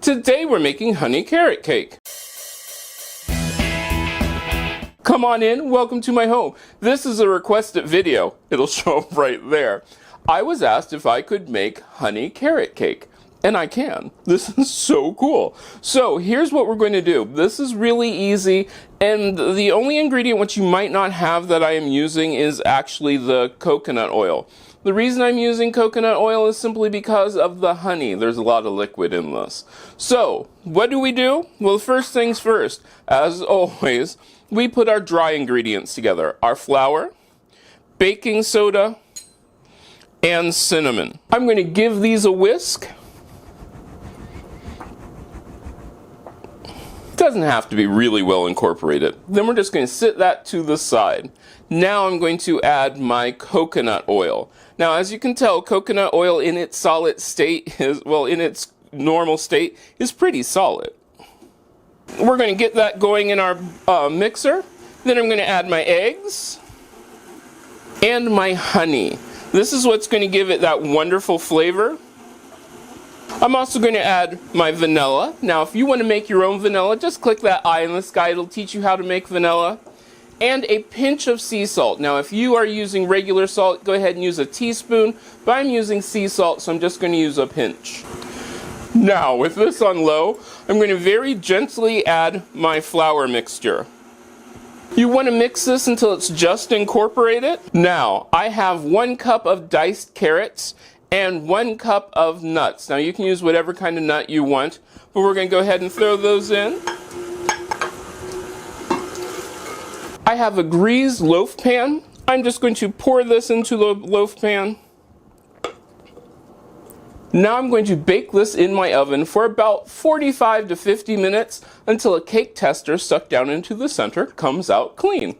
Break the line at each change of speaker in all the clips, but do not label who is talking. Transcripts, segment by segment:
Today we're making honey carrot cake. Come on in, welcome to my home. This is a requested video. It'll show up right there. I was asked if I could make honey carrot cake. And I can. This is so cool. So here's what we're going to do. This is really easy, and the only ingredient which you might not have that I am using is actually the coconut oil. The reason I'm using coconut oil is simply because of the honey. There's a lot of liquid in this. So what do? Well, first things first. As always, we put our dry ingredients together. Our flour, baking soda, and cinnamon. I'm going to give these a whisk. Doesn't have to be really well incorporated. Then we're just going to sit that to the side. Now I'm going to add my coconut oil. Now, as you can tell, coconut oil in its solid state in its normal state is pretty solid. We're going to get that going in our mixer. Then I'm going to add my eggs and my honey. This is what's going to give it that wonderful flavor. I'm also going to add my vanilla. Now, if you want to make your own vanilla, just click that eye in the sky. It'll teach you how to make vanilla. And a pinch of sea salt. Now, if you are using regular salt, go ahead and use a teaspoon. But I'm using sea salt, so I'm just going to use a pinch. Now, with this on low, I'm going to very gently add my flour mixture. You want to mix this until it's just incorporated. Now, I have 1 cup of diced carrots and 1 cup of nuts. Now, you can use whatever kind of nut you want, but we're going to go ahead and throw those in. I have a greased loaf pan. I'm just going to pour this into the loaf pan. Now I'm going to bake this in my oven for about 45 to 50 minutes until a cake tester stuck down into the center comes out clean.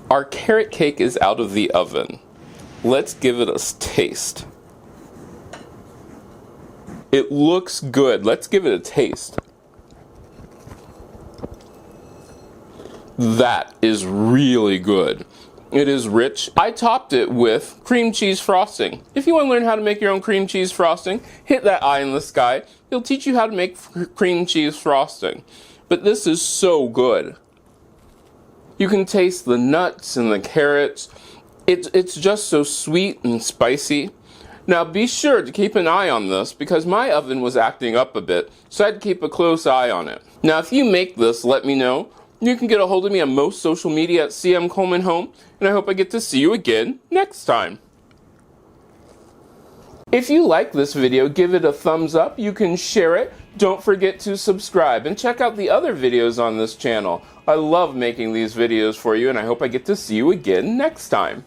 Our carrot cake is out of the oven. Let's give it a taste. It looks good. Let's give it a taste. That is really good. It is rich. I topped it with cream cheese frosting. If you want to learn how to make your own cream cheese frosting, hit that eye in the sky. It'll teach you how to make cream cheese frosting. But this is so good. You can taste the nuts and the carrots. It's just so sweet and spicy. Now be sure to keep an eye on this because my oven was acting up a bit, so I had to keep a close eye on it. Now if you make this, let me know. You can get a hold of me on most social media at CM Coleman Home, and I hope I get to see you again next time. If you like this video, give it a thumbs up. You can share it. Don't forget to subscribe and check out the other videos on this channel. I love making these videos for you, and I hope I get to see you again next time.